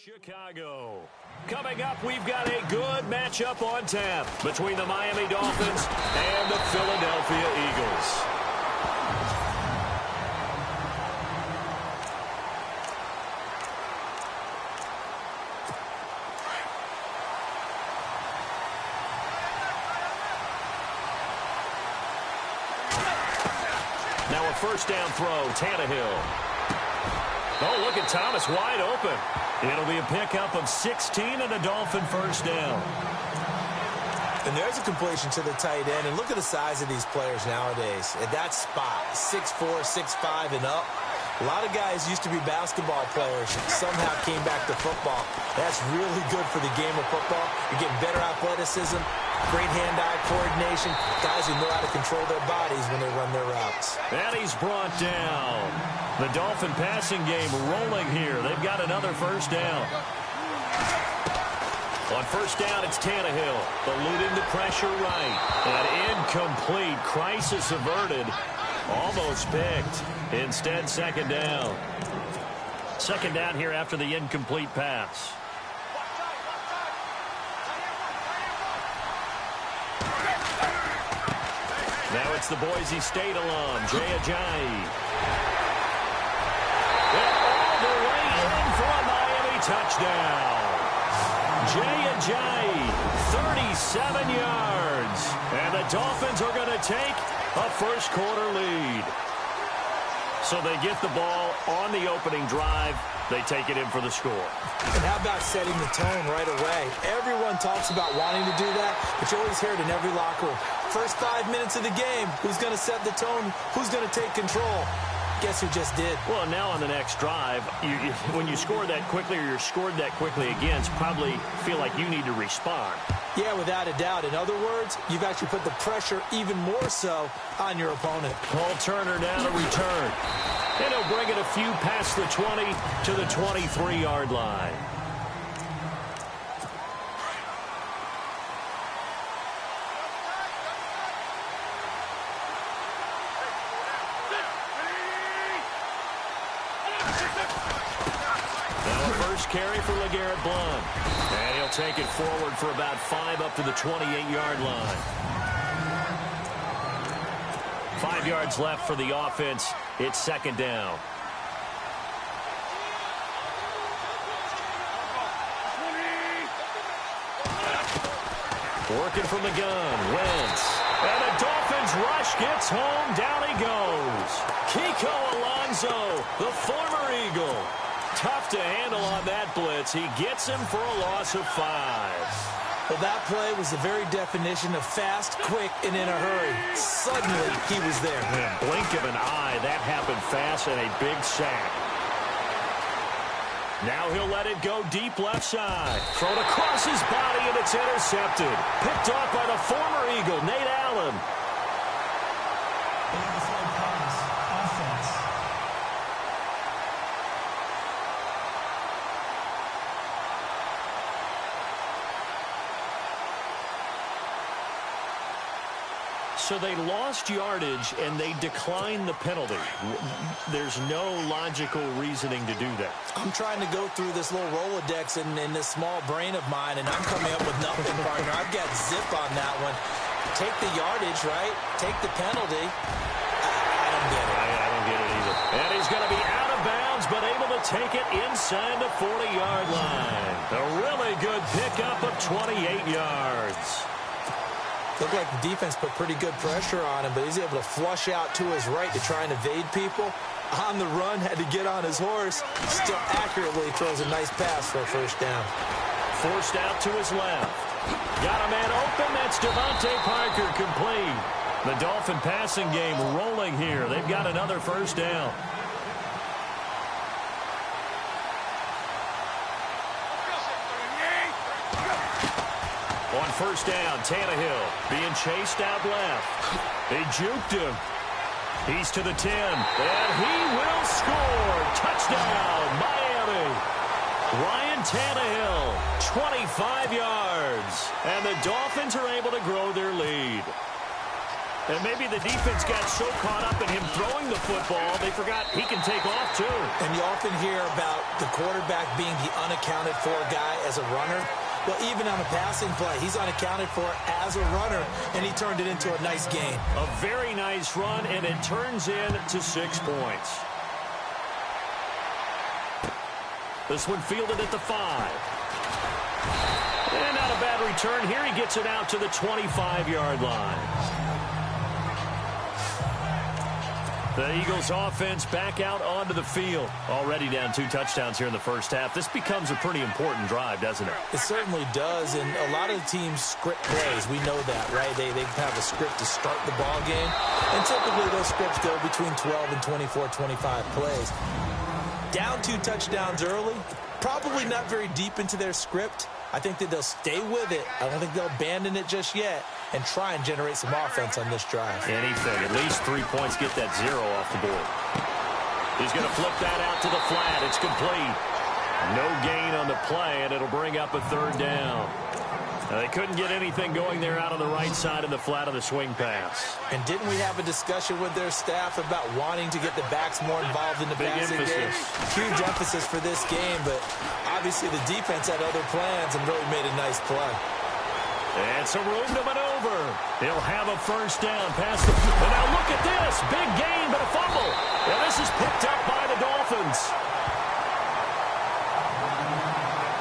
Chicago. Coming up, we've got a good matchup on tap between the Miami Dolphins and the Philadelphia Eagles. Now a first down throw, Tannehill. Oh, look at Thomas wide open. It'll be a pickup of 16 and a Dolphin first down. And there's a completion to the tight end. And look at the size of these players nowadays. At that spot, 6'4", 6'5", and up. A lot of guys used to be basketball players and somehow came back to football. That's really good for the game of football. You're getting better athleticism, great hand-eye coordination, guys who know how to control their bodies when they run their routes. And he's brought down. The Dolphin passing game rolling here. They've got another first down. On first down, it's Tannehill, eluding the pressure right. An incomplete, crisis averted, almost picked. Instead, second down. Second down here after the incomplete pass. Now it's the Boise State alum, Jay Ajayi. All the way in for a Miami touchdown. Jay Ajayi, 37 yards. And the Dolphins are going to take a first quarter lead. So they get the ball on the opening drive. They take it in for the score. And how about setting the tone right away? Everyone talks about wanting to do that, but you always hear it in every locker room. First 5 minutes of the game, who's going to set the tone? Who's going to take control? Guess who just did? Well, now on the next drive, when you score that quickly or you're scored that quickly against, probably feel like you need to respond. Yeah, without a doubt. In other words, you've actually put the pressure even more so on your opponent. Paul Turner now to return. And he'll bring it a few past the 20 to the 23-yard line. Carry for LeGarrette Blount. And he'll take it forward for about 5 up to the 28-yard line. 5 yards left for the offense. It's second down. Working from the gun, Wentz. And the Dolphins rush gets home. Down he goes. Kiko Alonso, the former Eagle. Tough to handle on that blitz. He gets him for a loss of 5. Well, that play was the very definition of fast, quick, and in a hurry. Suddenly, he was there. In a blink of an eye, that happened fast and a big sack. Now he'll let it go deep left side. Thrown across his body, and it's intercepted. Picked off by the former Eagle, Nate Allen. So they lost yardage, and they declined the penalty. There's no logical reasoning to do that. I'm trying to go through this little Rolodex in this small brain of mine, and I'm coming up with nothing, partner. I've got zip on that one. Take the yardage, right? Take the penalty. I don't get it. I don't get it either. And he's going to be out of bounds, but able to take it inside the 40-yard line. A really good pickup of 28 yards. Looked like the defense put pretty good pressure on him, but he's able to flush out to his right to try and evade people. On the run, had to get on his horse. Still accurately throws a nice pass for a first down. Forced out to his left. Got a man open. That's Devontae Parker complete. The Dolphin passing game rolling here. They've got another first down. On first down, Tannehill being chased out left. They juked him. He's to the 10, and he will score. Touchdown, Miami. Ryan Tannehill, 25 yards. And the Dolphins are able to grow their lead. And maybe the defense got so caught up in him throwing the football, they forgot he can take off too. And you often hear about the quarterback being the unaccounted-for guy as a runner. Well, even on a passing play, he's unaccounted for as a runner, and he turned it into a nice gain. A very nice run, and it turns into 6 points. This one fielded at the 5. And not a bad return here. He gets it out to the 25-yard line. The Eagles offense back out onto the field. Already down 2 touchdowns here in the first half. This becomes a pretty important drive, doesn't it? It certainly does, and a lot of the teams script plays. We know that, right? They have a script to start the ball game, and typically those scripts go between 12 and 24, 25 plays. Down 2 touchdowns early, probably not very deep into their script. I think that they'll stay with it. I don't think they'll abandon it just yet and try and generate some offense on this drive. Anything. At least 3 points, get that 0 off the board. He's going to flip that out to the flat. It's complete. No gain on the play, and it'll bring up a 3rd down. Now, they couldn't get anything going there out on the right side of the flat of the swing pass. And didn't we have a discussion with their staff about wanting to get the backs more involved in the passing game? Huge emphasis for this game, but obviously the defense had other plans and really made a nice play. And some room to maneuver. He'll have a 1st down past the... And now look at this. Big gain, but a fumble. And this is picked up by the Dolphins.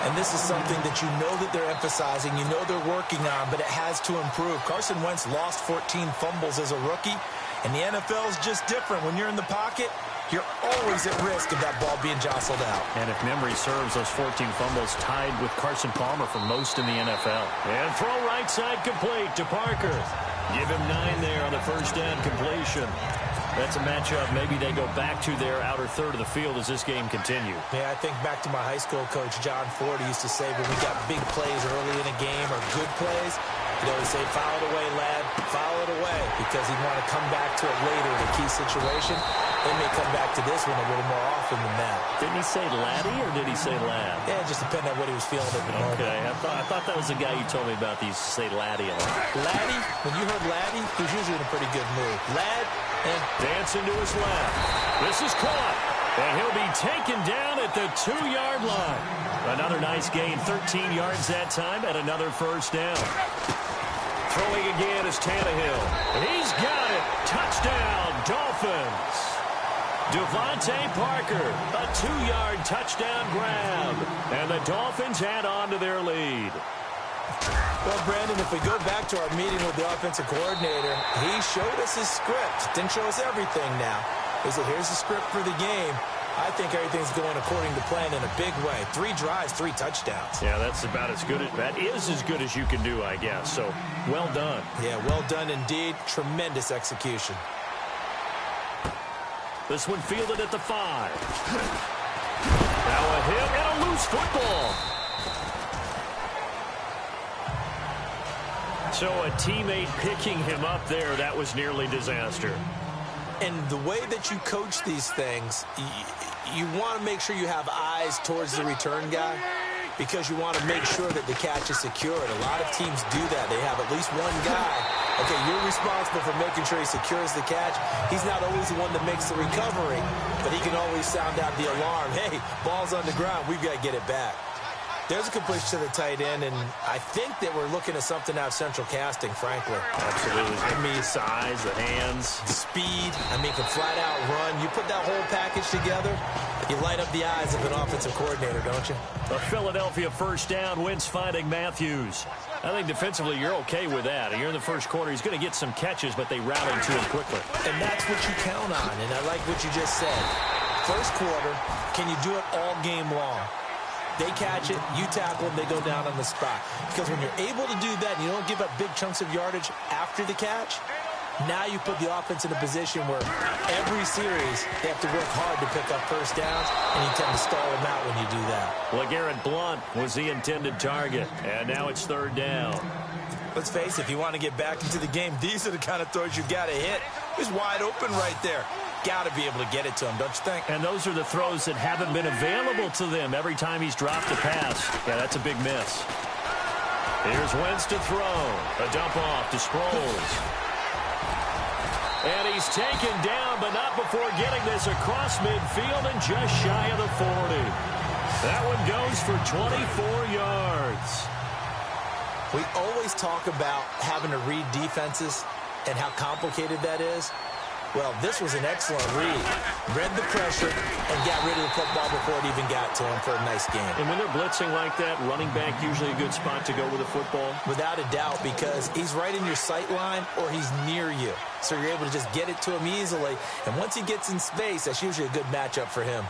And this is something that you know that they're emphasizing, you know they're working on, but it has to improve. Carson Wentz lost 14 fumbles as a rookie, and the NFL is just different. When you're in the pocket, you're always at risk of that ball being jostled out. And if memory serves, those 14 fumbles tied with Carson Palmer for most in the NFL. And throw right side complete to Parker. Give him 9 there on the 1st down completion. That's a matchup maybe they go back to their outer third of the field as this game continues. Yeah, I think back to my high school coach, John Ford, used to say when we got big plays early in a game or good plays, he'd always say, foul it away, lad, foul it away, because he'd want to come back to it later in a key situation. They may come back to this one a little more often than that. Didn't he say laddie or did he say lad? Yeah, it just depended on what he was feeling at the moment. Okay, I thought that was the guy you told me about. These say laddie a lot. Laddie, when you heard laddie, he was usually in a pretty good mood. Lad, and dancing to his left. This is caught. And he'll be taken down at the 2-yard line. Another nice gain, 13 yards that time, and another 1st down. Throwing again is Tannehill. He's got it. Touchdown, Dolphins. Devontae Parker, a 2-yard touchdown grab. And the Dolphins add on to their lead. Well, Brandon, if we go back to our meeting with the offensive coordinator, he showed us his script. Didn't show us everything now. He said, here's the script for the game. I think everything's going according to plan in a big way. 3 drives, 3 touchdowns. Yeah, that's about as good as that is as good as you can do, I guess. So, well done. Yeah, well done indeed. Tremendous execution. This one fielded at the 5. Now a hit and a loose football. So a teammate picking him up there, that was nearly disaster. And the way that you coach these things, you want to make sure you have eyes towards the return guy because you want to make sure that the catch is secured. A lot of teams do that. They have at least one guy. Okay, you're responsible for making sure he secures the catch. He's not always the one that makes the recovery, but he can always sound out the alarm. Hey, ball's on the ground. We've got to get it back. There's a completion to the tight end, and I think that we're looking at something out of central casting, frankly. Absolutely. I mean, size, the hands. Speed. I mean, can flat out run. You put that whole package together, you light up the eyes of an offensive coordinator, don't you? A Philadelphia 1st down, Wentz finding Matthews. I think defensively you're okay with that. You're in the first quarter. He's going to get some catches, but they rally to him quickly. And that's what you count on, and I like what you just said. First quarter, can you do it all game long? They catch it, you tackle them, they go down on the spot. Because when you're able to do that and you don't give up big chunks of yardage after the catch, now you put the offense in a position where every series they have to work hard to pick up 1st downs, and you tend to stall them out when you do that. LeGarrette Blount was the intended target, and now it's 3rd down. Let's face it, if you want to get back into the game, these are the kind of throws you've got to hit. He's wide open right there. Got to be able to get it to him, don't you think? And those are the throws that haven't been available to them every time he's dropped a pass. Yeah, that's a big miss. Here's Wentz to throw. A dump off to Sproles. he's taken down, but not before getting this across midfield and just shy of the 40. That one goes for 24 yards. We always talk about having to read defenses and how complicated that is. Well, this was an excellent read. Read the pressure and got rid of the football before it even got to him for a nice game. And when they're blitzing like that, running back usually a good spot to go with the football? Without a doubt, because he's right in your sight line or he's near you. So you're able to just get it to him easily. And once he gets in space, that's usually a good matchup for him.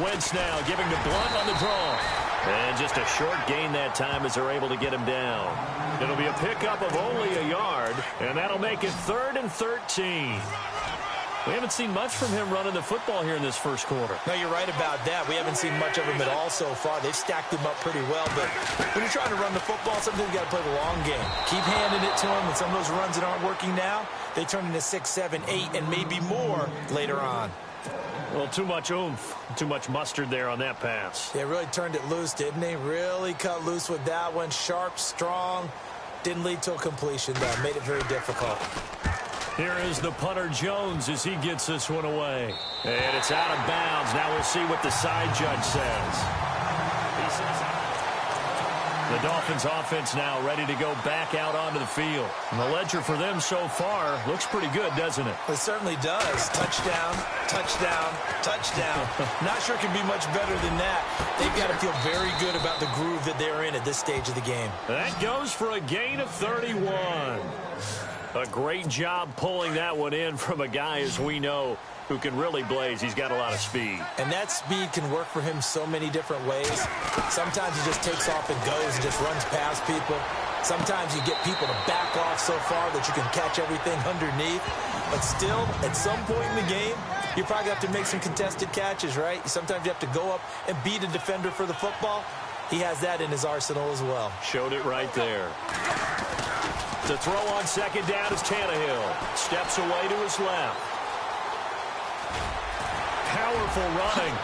Wentz now giving to Blunt on the draw. And just a short gain that time as they're able to get him down. It'll be a pickup of only a yard, and that'll make it 3rd and 13. We haven't seen much from him running the football here in this first quarter. No, you're right about that. We haven't seen much of him at all so far. They've stacked him up pretty well, but when you're trying to run the football, sometimes you got to play the long game. Keep handing it to him, and some of those runs that aren't working now, they turn into 6, 7, 8, and maybe more later on. Well, too much oomph, too much mustard there on that pass. They really turned it loose, didn't they? Really cut loose with that one. Sharp, strong. Didn't lead to a completion, though. Made it very difficult. Here is the punter Jones as he gets this one away. And it's out of bounds. Now we'll see what the side judge says. He says the Dolphins offense now ready to go back out onto the field. And the ledger for them so far looks pretty good, doesn't it? It certainly does. Touchdown, touchdown, touchdown. Not sure it can be much better than that. They've got to feel very good about the groove that they're in at this stage of the game. That goes for a gain of 31. A great job pulling that one in from a guy, as we know, who can really blaze. He's got a lot of speed. And that speed can work for him so many different ways. Sometimes he just takes off and goes and just runs past people. Sometimes you get people to back off so far that you can catch everything underneath. But still, at some point in the game, you probably have to make some contested catches, right? Sometimes you have to go up and beat a defender for the football. He has that in his arsenal as well. Showed it right there. The throw on second down is Tannehill. Steps away to his left. Powerful running.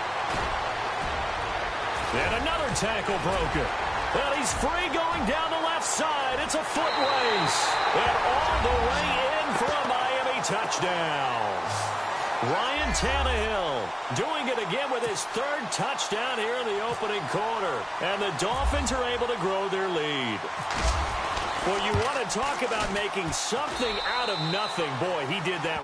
And another tackle broken. Well, he's free going down the left side. It's a foot race. And all the way in for a Miami touchdown. Ryan Tannehill doing it again with his 3rd touchdown here in the opening quarter. And the Dolphins are able to grow their lead. Well, you want to talk about making something out of nothing. Boy, he did that.